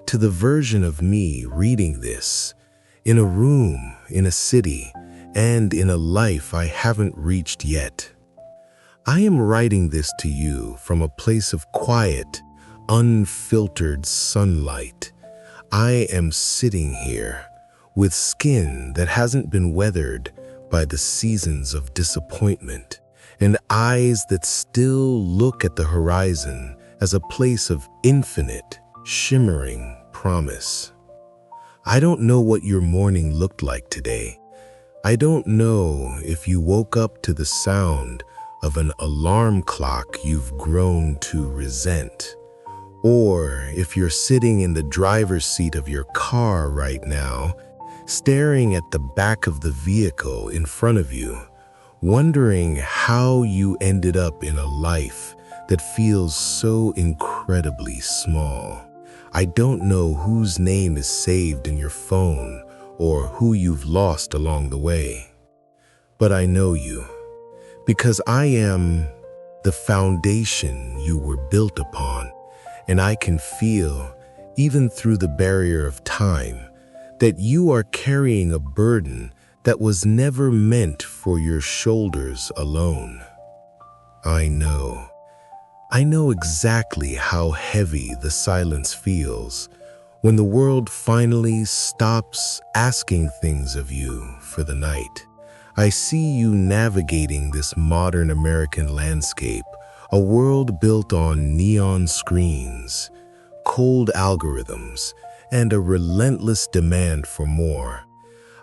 to the version of me reading this, in a room, in a city, and in a life I haven't reached yet. I am writing this to you from a place of quiet, unfiltered sunlight. I am sitting here with skin that hasn't been weathered by the seasons of disappointment, and eyes that still look at the horizon as a place of infinite, shimmering promise. I don't know what your morning looked like today. I don't know if you woke up to the sound of an alarm clock you've grown to resent, or if you're sitting in the driver's seat of your car right now, staring at the back of the vehicle in front of you, wondering how you ended up in a life that feels so incredibly small. I don't know whose name is saved in your phone or who you've lost along the way, but I know you, because I am the foundation you were built upon, and I can feel, even through the barrier of time, that you are carrying a burden that was never meant for your shoulders alone. I know exactly how heavy the silence feels when the world finally stops asking things of you for the night. I see you navigating this modern American landscape, a world built on neon screens, cold algorithms, and a relentless demand for more.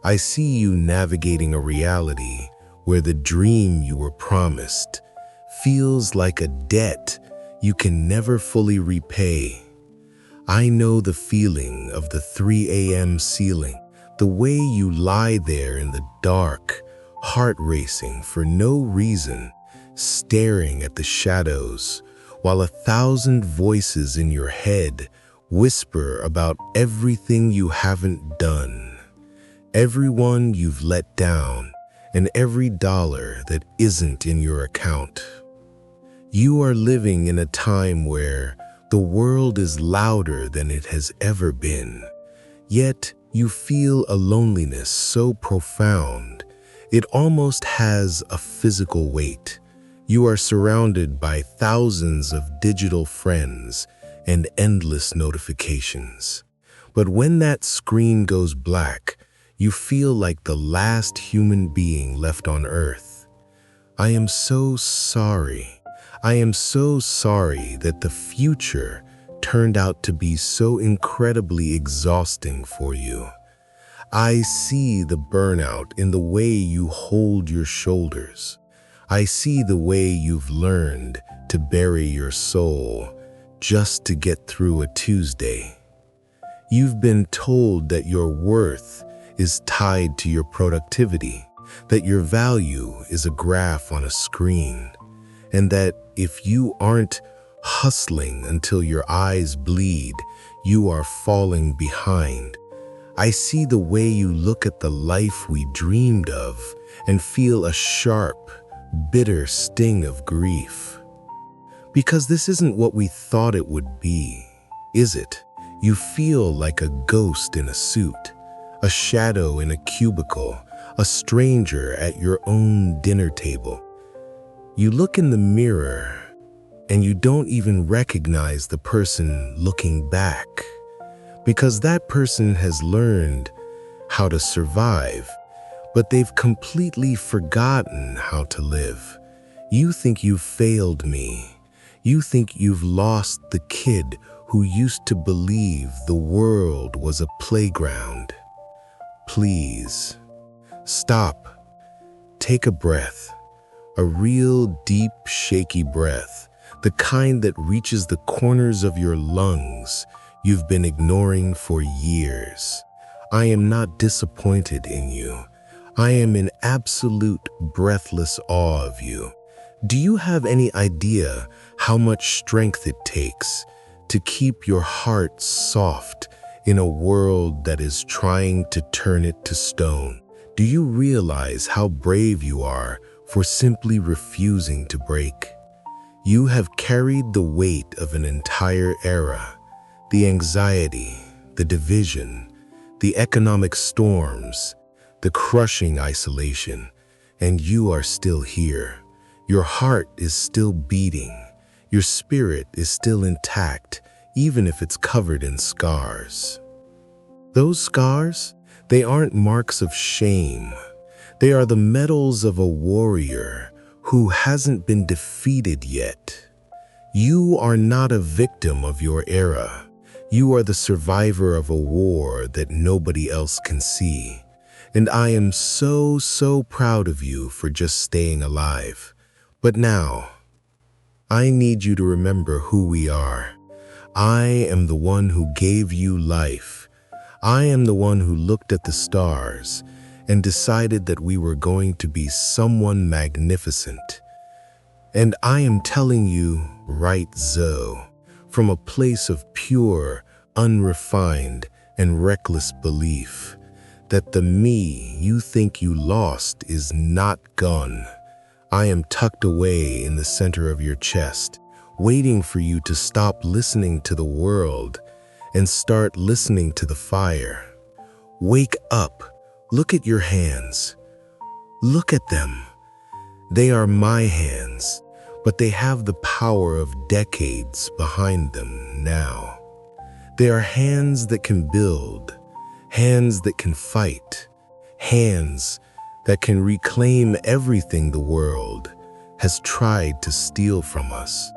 I see you navigating a reality where the dream you were promised feels like a debt you can never fully repay. I know the feeling of the 3 a.m. ceiling, the way you lie there in the dark, heart racing for no reason, staring at the shadows, while 1,000 voices in your head whisper about everything you haven't done, everyone you've let down, and every dollar that isn't in your account. You are living in a time where the world is louder than it has ever been, yet you feel a loneliness so profound, it almost has a physical weight. You are surrounded by thousands of digital friends and endless notifications. But when that screen goes black, you feel like the last human being left on Earth. I am so sorry. I am so sorry that the future turned out to be so incredibly exhausting for you. I see the burnout in the way you hold your shoulders. I see the way you've learned to bury your soul just to get through a Tuesday. You've been told that your worth is tied to your productivity, that your value is a graph on a screen, and that if you aren't hustling until your eyes bleed, you are falling behind. I see the way you look at the life we dreamed of and feel a sharp, bitter sting of grief. Because this isn't what we thought it would be, is it? You feel like a ghost in a suit, a shadow in a cubicle, a stranger at your own dinner table. You look in the mirror and you don't even recognize the person looking back, because that person has learned how to survive, but they've completely forgotten how to live. You think you've failed me. You think you've lost the kid who used to believe the world was a playground. Please, stop. Take a breath. A real deep, shaky breath, the kind that reaches the corners of your lungs you've been ignoring for years. I am not disappointed in you. I am in absolute breathless awe of you. Do you have any idea how much strength it takes to keep your heart soft in a world that is trying to turn it to stone? Do you realize how brave you are for simply refusing to break? You have carried the weight of an entire era, the anxiety, the division, the economic storms, the crushing isolation, and you are still here. Your heart is still beating. Your spirit is still intact, even if it's covered in scars. Those scars, they aren't marks of shame. They are the medals of a warrior who hasn't been defeated yet. You are not a victim of your era. You are the survivor of a war that nobody else can see. And I am so proud of you for just staying alive. But now, I need you to remember who we are. I am the one who gave you life. I am the one who looked at the stars and decided that we were going to be someone magnificent. And I am telling you, right, Zoe, from a place of pure, unrefined, and reckless belief, that the me you think you lost is not gone. I am tucked away in the center of your chest, waiting for you to stop listening to the world and start listening to the fire. Wake up. Look at your hands. Look at them. They are my hands, but they have the power of decades behind them now. They are hands that can build, hands that can fight, hands that can reclaim everything the world has tried to steal from us.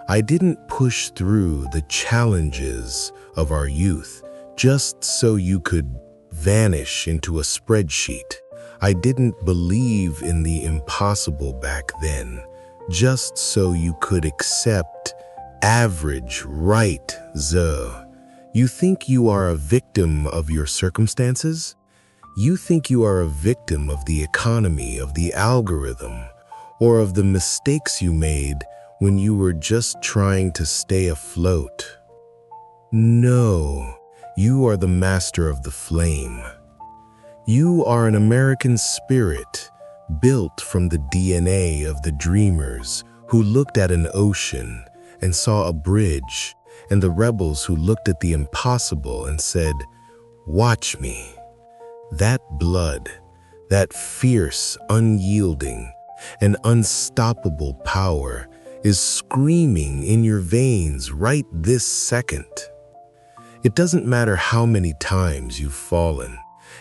I didn't push through the challenges of our youth just so you could vanish into a spreadsheet. I didn't believe in the impossible back then, just so you could accept average, right, Zoe. You think you are a victim of your circumstances? You think you are a victim of the economy, of the algorithm, or of the mistakes you made when you were just trying to stay afloat. No, you are the master of the flame. You are an American spirit, built from the DNA of the dreamers who looked at an ocean and saw a bridge, and the rebels who looked at the impossible and said, "Watch me." That blood, that fierce, unyielding, and unstoppable power is screaming in your veins right this second. It doesn't matter how many times you've fallen.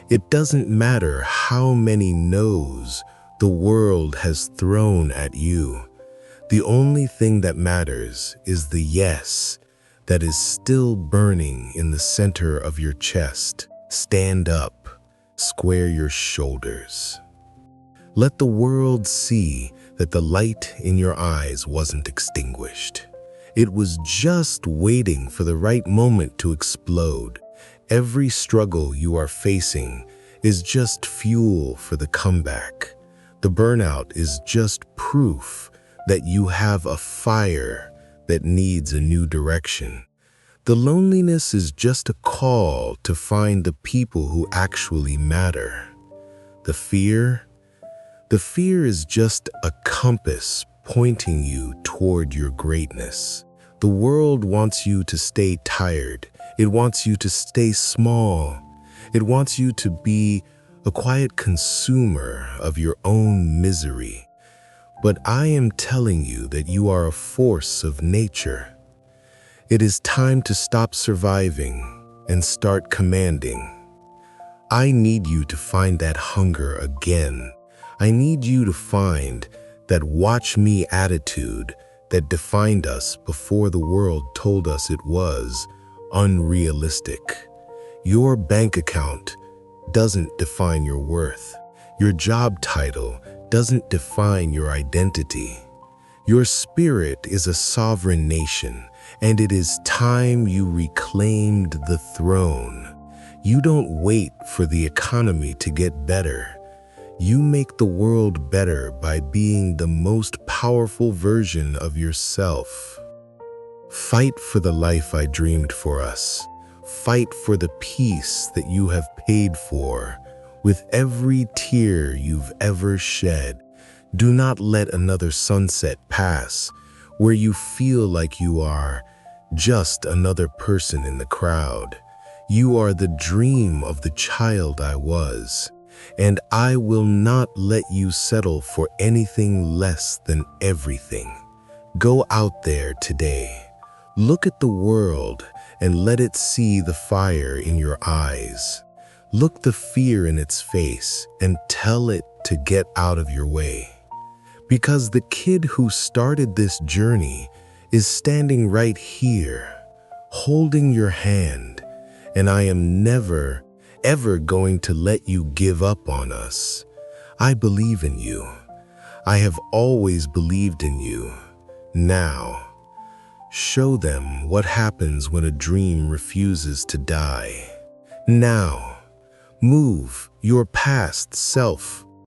It doesn't matter how many no's the world has thrown at you. The only thing that matters is the yes that is still burning in the center of your chest. Stand up. Square your shoulders. Let the world see that the light in your eyes wasn't extinguished. It was just waiting for the right moment to explode. Every struggle you are facing is just fuel for the comeback. The burnout is just proof that you have a fire that needs a new direction. The loneliness is just a call to find the people who actually matter. The fear is just a compass pointing you toward your greatness. The world wants you to stay tired. It wants you to stay small. It wants you to be a quiet consumer of your own misery. But I am telling you that you are a force of nature. It is time to stop surviving and start commanding. I need you to find that hunger again. I need you to find that watch me attitude that defined us before the world told us it was unrealistic. Your bank account doesn't define your worth. Your job title doesn't define your identity. Your spirit is a sovereign nation, and it is time you reclaimed the throne. You don't wait for the economy to get better. You make the world better by being the most powerful version of yourself. Fight for the life I dreamed for us. Fight for the peace that you have paid for with every tear you've ever shed. Do not let another sunset pass where you feel like you are just another person in the crowd. You are the dream of the child I was, and I will not let you settle for anything less than everything. Go out there today. Look at the world and let it see the fire in your eyes. Look the fear in its face and tell it to get out of your way. Because the kid who started this journey is standing right here, holding your hand, and I am never, ever going to let you give up on us. I believe in you. I have always believed in you. Now, show them what happens when a dream refuses to die. Now, move your past self